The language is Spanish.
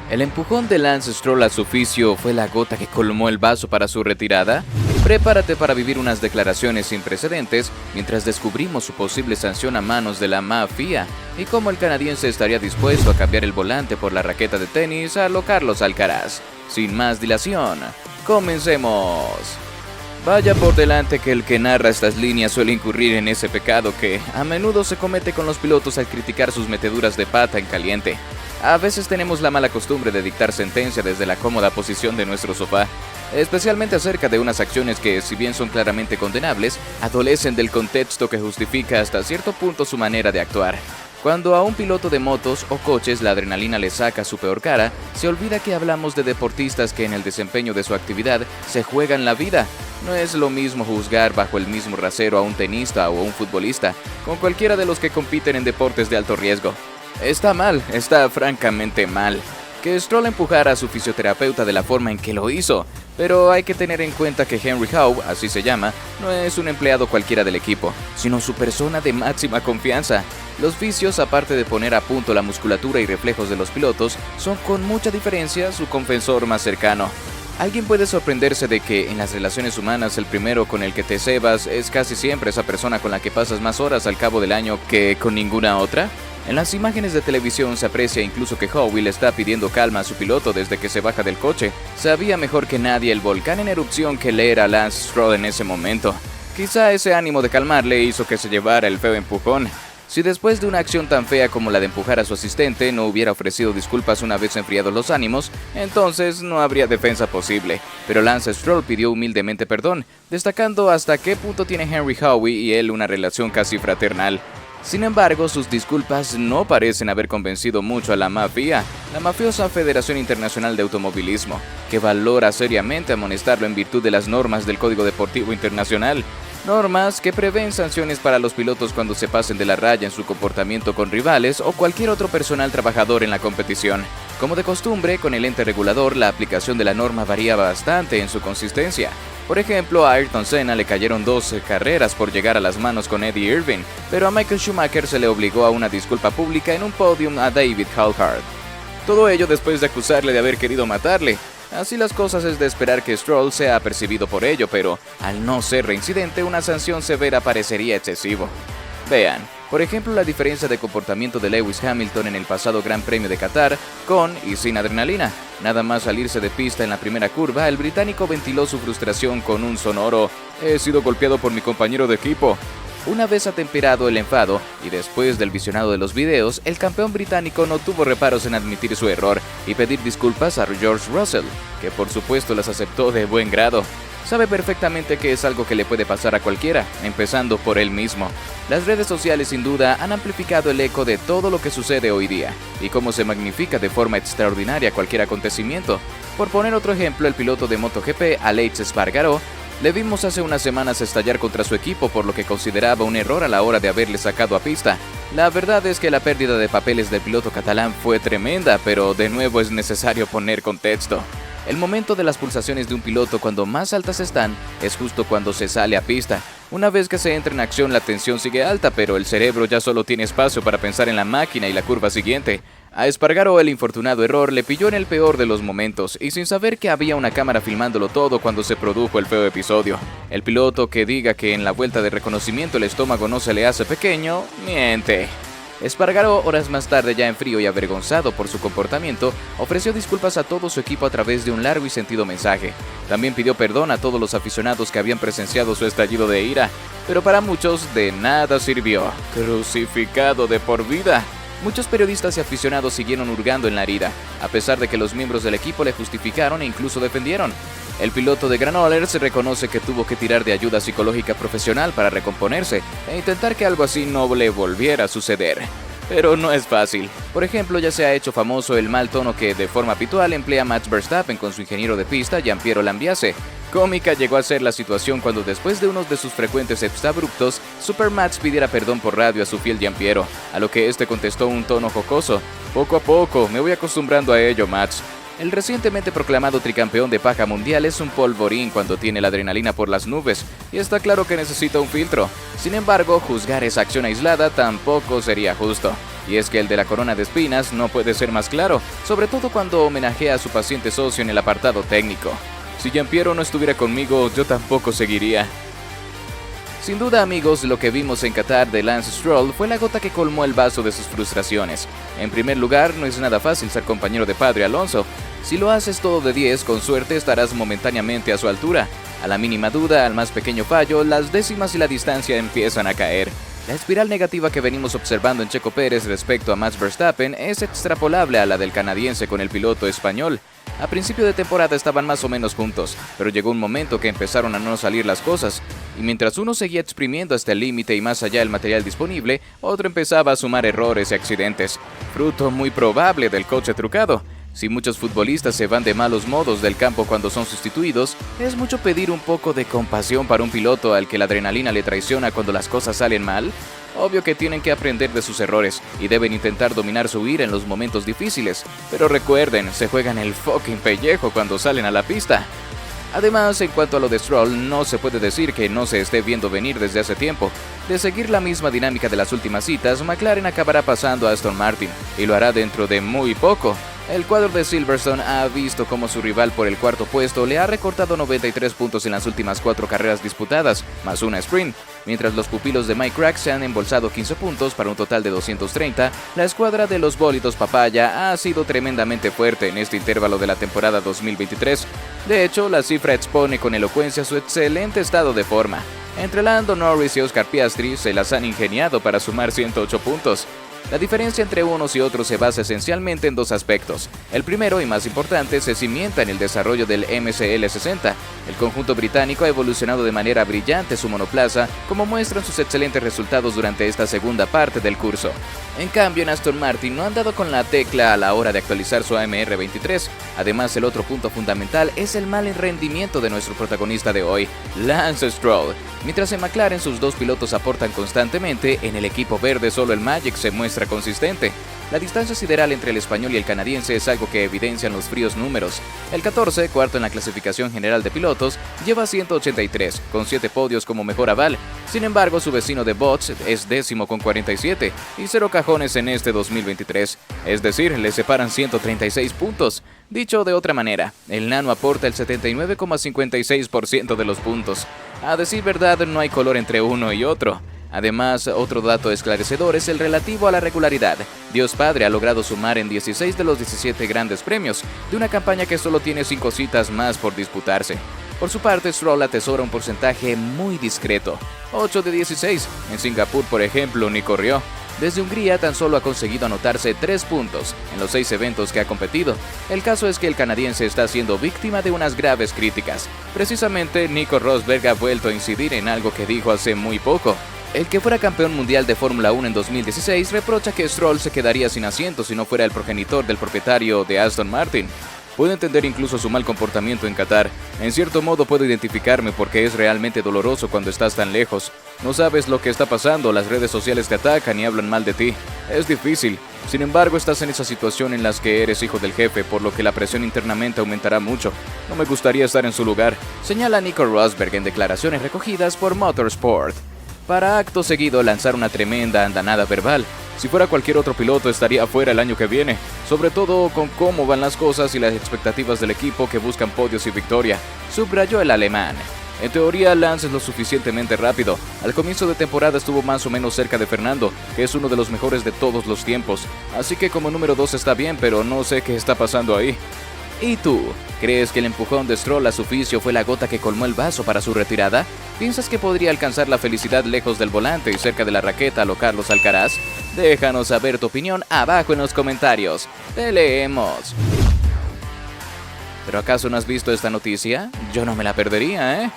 ¿El empujón de Lance Stroll a su oficio fue la gota que colmó el vaso para su retirada? Prepárate para vivir unas declaraciones sin precedentes mientras descubrimos su posible sanción a manos de la mafia y cómo el canadiense estaría dispuesto a cambiar el volante por la raqueta de tenis a lo Carlos Alcaraz. Sin más dilación, comencemos. Vaya por delante que el que narra estas líneas suele incurrir en ese pecado que a menudo se comete con los pilotos al criticar sus meteduras de pata en caliente. A veces tenemos la mala costumbre de dictar sentencia desde la cómoda posición de nuestro sofá, especialmente acerca de unas acciones que, si bien son claramente condenables, adolecen del contexto que justifica hasta cierto punto su manera de actuar. Cuando a un piloto de motos o coches la adrenalina le saca su peor cara, se olvida que hablamos de deportistas que en el desempeño de su actividad se juegan la vida. No es lo mismo juzgar bajo el mismo rasero a un tenista o a un futbolista, con cualquiera de los que compiten en deportes de alto riesgo. Está mal, está francamente mal, que Stroll empujara a su fisioterapeuta de la forma en que lo hizo, pero hay que tener en cuenta que Henry Howe, así se llama, no es un empleado cualquiera del equipo, sino su persona de máxima confianza. Los fisios, aparte de poner a punto la musculatura y reflejos de los pilotos, son con mucha diferencia su confesor más cercano. Alguien puede sorprenderse de que en las relaciones humanas el primero con el que te cebas es casi siempre esa persona con la que pasas más horas al cabo del año que con ninguna otra. En las imágenes de televisión se aprecia incluso que Howe le está pidiendo calma a su piloto desde que se baja del coche. Sabía mejor que nadie el volcán en erupción que le era Lance Stroll en ese momento. Quizá ese ánimo de calmarle hizo que se llevara el feo empujón. Si después de una acción tan fea como la de empujar a su asistente no hubiera ofrecido disculpas una vez enfriados los ánimos, entonces no habría defensa posible. Pero Lance Stroll pidió humildemente perdón, destacando hasta qué punto tiene Henry Howe y él una relación casi fraternal. Sin embargo, sus disculpas no parecen haber convencido mucho a la mafia, la mafiosa Federación Internacional de Automovilismo, que valora seriamente amonestarlo en virtud de las normas del Código Deportivo Internacional. Normas que prevén sanciones para los pilotos cuando se pasen de la raya en su comportamiento con rivales o cualquier otro personal trabajador en la competición. Como de costumbre, con el ente regulador, la aplicación de la norma varía bastante en su consistencia. Por ejemplo, a Ayrton Senna le cayeron 12 carreras por llegar a las manos con Eddie Irvine, pero a Michael Schumacher se le obligó a una disculpa pública en un podium a David Coulthard. Todo ello después de acusarle de haber querido matarle. Así las cosas es de esperar que Stroll sea apercibido por ello, pero al no ser reincidente, una sanción severa parecería excesivo. Vean, por ejemplo, la diferencia de comportamiento de Lewis Hamilton en el pasado Gran Premio de Qatar, con y sin adrenalina. Nada más salirse de pista en la primera curva, el británico ventiló su frustración con un sonoro «He sido golpeado por mi compañero de equipo». Una vez atemperado el enfado, y después del visionado de los videos, el campeón británico no tuvo reparos en admitir su error y pedir disculpas a George Russell, que por supuesto las aceptó de buen grado. Sabe perfectamente que es algo que le puede pasar a cualquiera, empezando por él mismo. Las redes sociales sin duda han amplificado el eco de todo lo que sucede hoy día, y cómo se magnifica de forma extraordinaria cualquier acontecimiento. Por poner otro ejemplo, el piloto de MotoGP, Aleix Espargaró, le vimos hace unas semanas estallar contra su equipo por lo que consideraba un error a la hora de haberle sacado a pista. La verdad es que la pérdida de papeles del piloto catalán fue tremenda, pero de nuevo es necesario poner contexto. El momento de las pulsaciones de un piloto cuando más altas están es justo cuando se sale a pista. Una vez que se entra en acción la tensión sigue alta, pero el cerebro ya solo tiene espacio para pensar en la máquina y la curva siguiente. A Espargaró el infortunado error le pilló en el peor de los momentos y sin saber que había una cámara filmándolo todo cuando se produjo el feo episodio. El piloto que diga que en la vuelta de reconocimiento el estómago no se le hace pequeño, miente. Espargaró, horas más tarde ya en frío y avergonzado por su comportamiento, ofreció disculpas a todo su equipo a través de un largo y sentido mensaje. También pidió perdón a todos los aficionados que habían presenciado su estallido de ira, pero para muchos de nada sirvió. Crucificado de por vida. Muchos periodistas y aficionados siguieron hurgando en la herida, a pesar de que los miembros del equipo le justificaron e incluso defendieron. El piloto de Granollers reconoce que tuvo que tirar de ayuda psicológica profesional para recomponerse e intentar que algo así no le volviera a suceder. Pero no es fácil. Por ejemplo, ya se ha hecho famoso el mal tono que de forma habitual emplea Max Verstappen con su ingeniero de pista, Gianpiero Lambiase. Cómica llegó a ser la situación cuando después de uno de sus frecuentes exabruptos, Super Max pidiera perdón por radio a su fiel Gianpiero, a lo que este contestó un tono jocoso: «Poco a poco, me voy acostumbrando a ello, Max». El recientemente proclamado tricampeón de paja mundial es un polvorín cuando tiene la adrenalina por las nubes, y está claro que necesita un filtro. Sin embargo, juzgar esa acción aislada tampoco sería justo. Y es que el de la corona de espinas no puede ser más claro, sobre todo cuando homenajea a su paciente socio en el apartado técnico. Si Gianpiero no estuviera conmigo, yo tampoco seguiría. Sin duda, amigos, lo que vimos en Qatar de Lance Stroll fue la gota que colmó el vaso de sus frustraciones. En primer lugar, no es nada fácil ser compañero de padre Alonso. Si lo haces todo de 10, con suerte estarás momentáneamente a su altura. A la mínima duda, al más pequeño fallo, las décimas y la distancia empiezan a caer. La espiral negativa que venimos observando en Checo Pérez respecto a Max Verstappen es extrapolable a la del canadiense con el piloto español. A principio de temporada estaban más o menos juntos, pero llegó un momento que empezaron a no salir las cosas, y mientras uno seguía exprimiendo hasta el límite y más allá el material disponible, otro empezaba a sumar errores y accidentes, fruto muy probable del coche trucado. Si muchos futbolistas se van de malos modos del campo cuando son sustituidos, es mucho pedir un poco de compasión para un piloto al que la adrenalina le traiciona cuando las cosas salen mal. Obvio que tienen que aprender de sus errores y deben intentar dominar su ira en los momentos difíciles, pero recuerden, se juegan el fucking pellejo cuando salen a la pista. Además, en cuanto a lo de Stroll, no se puede decir que no se esté viendo venir desde hace tiempo. De seguir la misma dinámica de las últimas citas, McLaren acabará pasando a Aston Martin, y lo hará dentro de muy poco. El cuadro de Silverstone ha visto cómo su rival por el cuarto puesto le ha recortado 93 puntos en las últimas 4 carreras disputadas, más una sprint. Mientras los pupilos de Mike Crack se han embolsado 15 puntos para un total de 230, la escuadra de los bólidos Papaya ha sido tremendamente fuerte en este intervalo de la temporada 2023. De hecho, la cifra expone con elocuencia su excelente estado de forma. Entre Lando Norris y Oscar Piastri se las han ingeniado para sumar 108 puntos. La diferencia entre unos y otros se basa esencialmente en dos aspectos. El primero y más importante se cimienta en el desarrollo del MCL60. El conjunto británico ha evolucionado de manera brillante su monoplaza, como muestran sus excelentes resultados durante esta segunda parte del curso. En cambio, en Aston Martin no han dado con la tecla a la hora de actualizar su AMR23. Además, el otro punto fundamental es el mal rendimiento de nuestro protagonista de hoy, Lance Stroll. Mientras en McLaren sus dos pilotos aportan constantemente, en el equipo verde solo el Magic se muestra consistente. La distancia sideral entre el español y el canadiense es algo que evidencian los fríos números. El 14, cuarto en la clasificación general de pilotos, lleva 183, con 7 podios como mejor aval. Sin embargo, su vecino de bots es décimo con 47 y 0 cajones en este 2023. Es decir, le separan 136 puntos. Dicho de otra manera, el nano aporta el 79,56% de los puntos. A decir verdad, no hay color entre uno y otro. Además, otro dato esclarecedor es el relativo a la regularidad. Dios Padre ha logrado sumar en 16 de los 17 grandes premios, de una campaña que solo tiene 5 citas más por disputarse. Por su parte, Stroll atesora un porcentaje muy discreto, 8 de 16. En Singapur, por ejemplo, ni corrió. Desde Hungría tan solo ha conseguido anotarse 3 puntos en los 6 eventos que ha competido. El caso es que el canadiense está siendo víctima de unas graves críticas. Precisamente, Nico Rosberg ha vuelto a incidir en algo que dijo hace muy poco. El que fuera campeón mundial de Fórmula 1 en 2016 reprocha que Stroll se quedaría sin asiento si no fuera el progenitor del propietario de Aston Martin. Puedo entender incluso su mal comportamiento en Qatar. En cierto modo puedo identificarme porque es realmente doloroso cuando estás tan lejos. No sabes lo que está pasando, las redes sociales te atacan y hablan mal de ti. Es difícil. Sin embargo, estás en esa situación en la que eres hijo del jefe, por lo que la presión internamente aumentará mucho. No me gustaría estar en su lugar, señala Nico Rosberg en declaraciones recogidas por Motorsport, para acto seguido lanzar una tremenda andanada verbal. Si fuera cualquier otro piloto estaría fuera el año que viene, sobre todo con cómo van las cosas y las expectativas del equipo que buscan podios y victoria, subrayó el alemán. En teoría, Lance es lo suficientemente rápido. Al comienzo de temporada estuvo más o menos cerca de Fernando, que es uno de los mejores de todos los tiempos, así que como número 2 está bien, pero no sé qué está pasando ahí. ¿Y tú? ¿Crees que el empujón de Stroll a su oficio fue la gota que colmó el vaso para su retirada? ¿Piensas que podría alcanzar la felicidad lejos del volante y cerca de la raqueta a lo Carlos Alcaraz? Déjanos saber tu opinión abajo en los comentarios. Te leemos. ¿Pero acaso no has visto esta noticia? Yo no me la perdería, ¿eh?